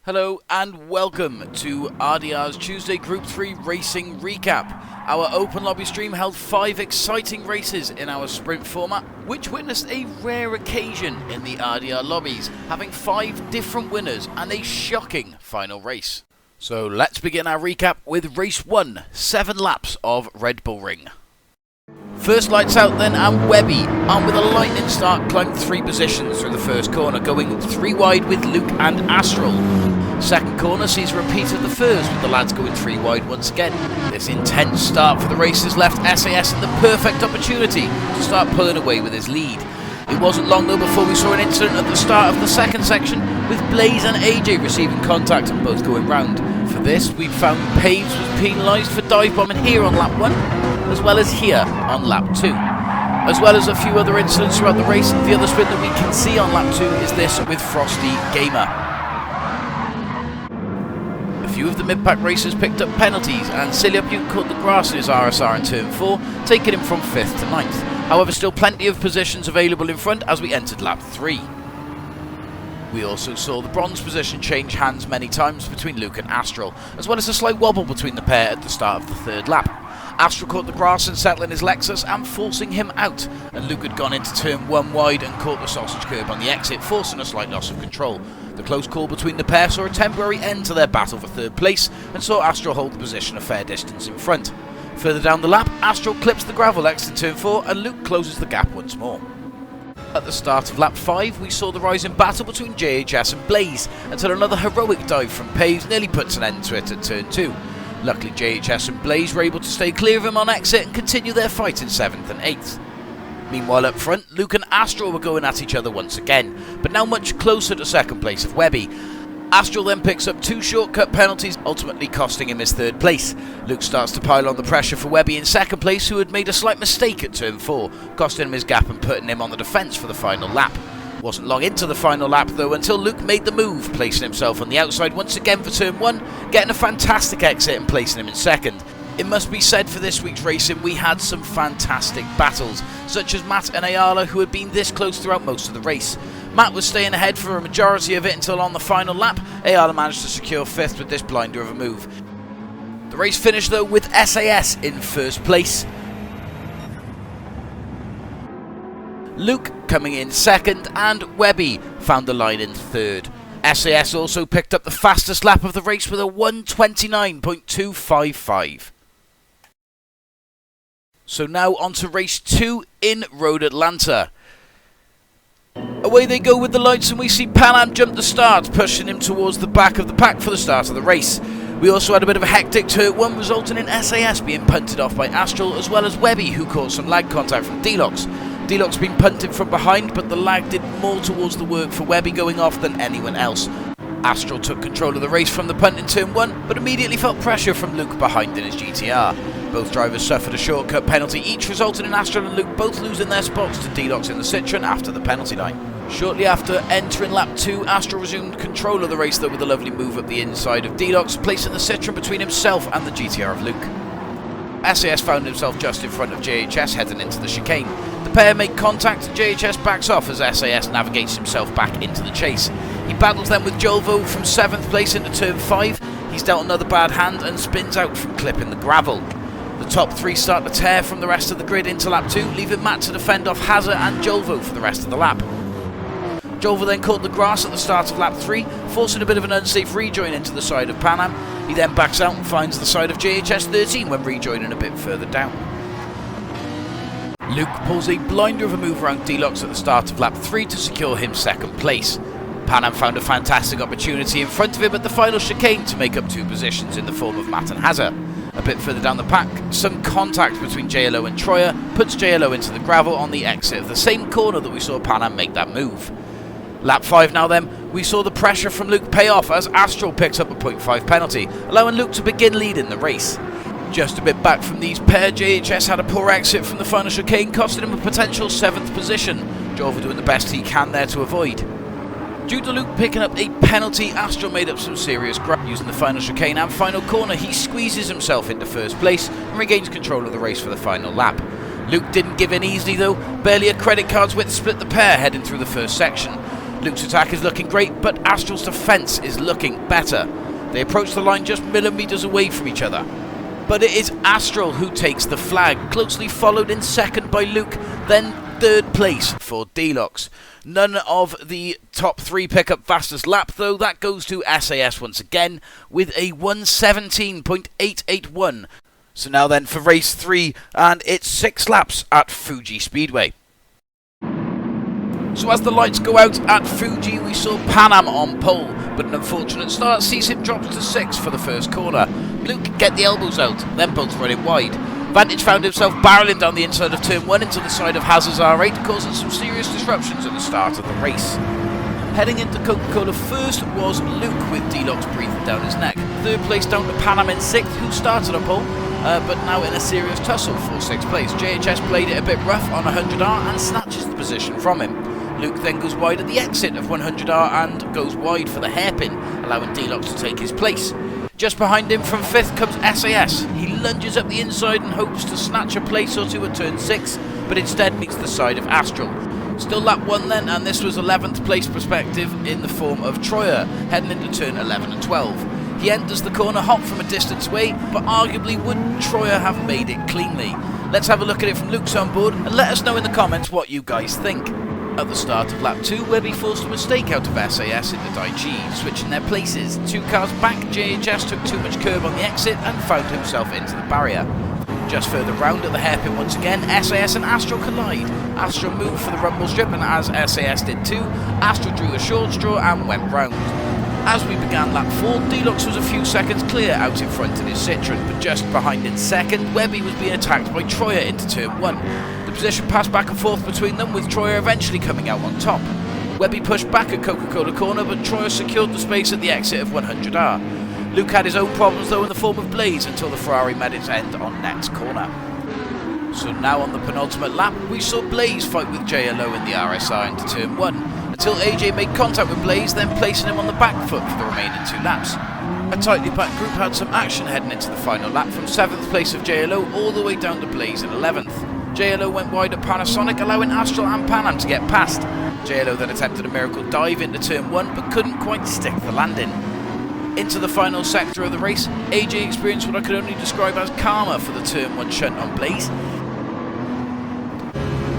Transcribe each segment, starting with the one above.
Hello and welcome to RDR's Tuesday Group 3 Racing Recap. Our open lobby stream held 5 exciting races in our sprint format, which witnessed a rare occasion in the RDR lobbies, having 5 different winners and a shocking final race. So let's begin our recap with race 1, 7 laps of Red Bull Ring. First lights out then, and Webby, armed with a lightning start, climbed 3 positions through the first corner, going 3 wide with Luke and Astral. Second corner sees a repeat of the first, with the lads going 3 wide once again. This intense start for the race has left SAS in the perfect opportunity to start pulling away with his lead. It wasn't long though before we saw an incident at the start of the second section, with Blaze and AJ receiving contact and both going round. For this, we found Paves was penalised for dive bombing here on lap 1, as well as here on lap 2. As well as a few other incidents throughout the race, the other spin that we can see on lap 2 is this with Frosty Gamer. A few of the mid-pack racers picked up penalties, and Silyapu caught the grass in his RSR in turn 4, taking him from 5th to 9th. However, still plenty of positions available in front as we entered lap 3. We also saw the bronze position change hands many times between Luke and Astral, as well as a slight wobble between the pair at the start of the third lap. Astral caught the grass and settling his Lexus and forcing him out, and Luke had gone into turn 1 wide and caught the sausage curb on the exit, forcing a slight loss of control. The close call between the pair saw a temporary end to their battle for third place and saw Astral hold the position a fair distance in front. Further down the lap, Astral clips the gravel X in turn 4 and Luke closes the gap once more. At the start of lap 5, we saw the rising battle between JHS and Blaze until another heroic dive from Paves nearly puts an end to it at turn 2. Luckily, JHS and Blaze were able to stay clear of him on exit and continue their fight in 7th and 8th. Meanwhile up front, Luke and Astral were going at each other once again, but now much closer to second place of Webby. Astral then picks up 2 shortcut penalties, ultimately costing him his third place. Luke starts to pile on the pressure for Webby in second place, who had made a slight mistake at turn 4, costing him his gap and putting him on the defence for the final lap. Wasn't long into the final lap though until Luke made the move, placing himself on the outside once again for turn 1, getting a fantastic exit and placing him in second. It must be said for this week's racing we had some fantastic battles, such as Matt and Ayala, who had been this close throughout most of the race. Matt was staying ahead for a majority of it until on the final lap, Ayala managed to secure 5th with this blinder of a move. The race finished though with SAS in first place, Luke coming in second, and Webby found the line in third. SAS also picked up the fastest lap of the race with a 1:29.255. So now on to race 2 in Road Atlanta. Away they go with the lights, and we see Pan Am jump the start, pushing him towards the back of the pack for the start of the race. We also had a bit of a hectic turn 1, resulting in SAS being punted off by Astral, as well as Webby, who caught some lag contact from D-Lox. D-Lox been punted from behind, but the lag did more towards the work for Webby going off than anyone else. Astral took control of the race from the punt in turn 1, but immediately felt pressure from Luke behind in his GTR. Both drivers suffered a shortcut penalty each, resulting in Astral and Luke both losing their spots to D-Lox in the Citroen after the penalty line. Shortly after entering lap 2, Astral resumed control of the race though with a lovely move up the inside of D-Lox, placing the Citroen between himself and the GTR of Luke. SAS found himself just in front of JHS heading into the chicane. The pair make contact and JHS backs off as SAS navigates himself back into the chase. He battles then with Jolvo from 7th place into turn 5. He's dealt another bad hand and spins out from clipping the gravel. The top 3 start to tear from the rest of the grid into lap 2, leaving Matt to defend off Hazard and Jolvo for the rest of the lap. Jolvo then caught the grass at the start of lap 3, forcing a bit of an unsafe rejoin into the side of Pan Am. He then backs out and finds the side of JHS 13 when rejoining a bit further down. Luke pulls a blinder of a move around D-Lox at the start of lap 3 to secure him second place. Pan Am found a fantastic opportunity in front of him at the final chicane to make up 2 positions in the form of Matt and Hazard. A bit further down the pack, some contact between JLO and Troyer puts JLO into the gravel on the exit of the same corner that we saw Pan Am make that move. Lap 5 now then, we saw the pressure from Luke pay off as Astral picks up a 0.5 penalty, allowing Luke to begin leading the race. Just a bit back from these pair, JHS had a poor exit from the final chicane, costing him a potential 7th position. Jolvo doing the best he can there to avoid. Due to Luke picking up a penalty, Astral made up some serious ground. Using the final chicane and final corner, he squeezes himself into first place and regains control of the race for the final lap. Luke didn't give in easily though, barely a credit card's width split the pair heading through the first section. Luke's attack is looking great, but Astral's defence is looking better. They approach the line just millimetres away from each other. But it is Astral who takes the flag, closely followed in second by Luke, then third place for Deluxe. None of the top three pick up fastest lap, though. That goes to SAS once again with a 1:17.881. So now then for race 3, and it's 6 laps at Fuji Speedway. So as the lights go out at Fuji, we saw Panam on pole, but an unfortunate start sees him drop to 6th for the first corner. Luke get the elbows out, then both running wide. Vantage found himself barrelling down the inside of turn 1 into the side of Hazard's R8, causing some serious disruptions at the start of the race. Heading into Coca-Cola first was Luke with Deluxe breathing down his neck. Third place down to Panam in 6th, who started on pole, but now in a serious tussle for 6th place. JHS played it a bit rough on 100R and snatches the position from him. Luke then goes wide at the exit of 100R and goes wide for the hairpin, allowing Deluxe to take his place. Just behind him from 5th comes SAS. He lunges up the inside and hopes to snatch a place or two at turn 6, but instead meets the side of Astral. Still lap 1 then, and this was 11th place perspective in the form of Troyer, heading into turn 11 and 12. He enters the corner hot from a distance away, but arguably would Troyer have made it cleanly? Let's have a look at it from Luke's on board, and let us know in the comments what you guys think. At the start of lap 2, Webby forced a mistake out of SAS into Daichi, switching their places. 2 cars back, JHS took too much curb on the exit and found himself into the barrier. Just further round at the hairpin once again, SAS and Astral collide. Astral moved for the rumble strip, and as SAS did too, Astral drew a short straw and went round. As we began lap 4, Deluxe was a few seconds clear out in front in his Citroen, but just behind in second, Webby was being attacked by Troyer into turn 1. The position passed back and forth between them, with Troyer eventually coming out on top. Webby pushed back at Coca-Cola corner, but Troyer secured the space at the exit of 100R. Luke had his own problems though in the form of Blaze until the Ferrari met its end on next corner. So now on the penultimate lap, we saw Blaze fight with JLO in the RSR into turn 1, until AJ made contact with Blaze, then placing him on the back foot for the remaining 2 laps. A tightly packed group had some action heading into the final lap, from 7th place of JLO all the way down to Blaze in 11th. JLO went wide at Panasonic, allowing Astral and Panam to get past. JLO then attempted a miracle dive into turn 1, but couldn't quite stick the landing. Into the final sector of the race, AJ experienced what I could only describe as karma for the turn 1 shunt on Blaze.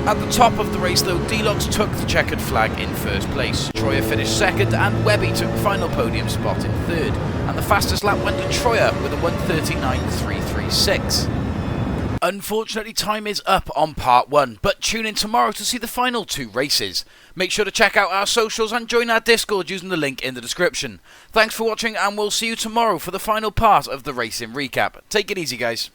At the top of the race though, Deluxe took the checkered flag in first place. Troyer finished second, and Webby took the final podium spot in third. And the fastest lap went to Troyer with a 1:39.336. Unfortunately, time is up on part 1, but tune in tomorrow to see the final 2 races. Make sure to check out our socials and join our Discord using the link in the description. Thanks for watching, and we'll see you tomorrow for the final part of the racing recap. Take it easy, guys.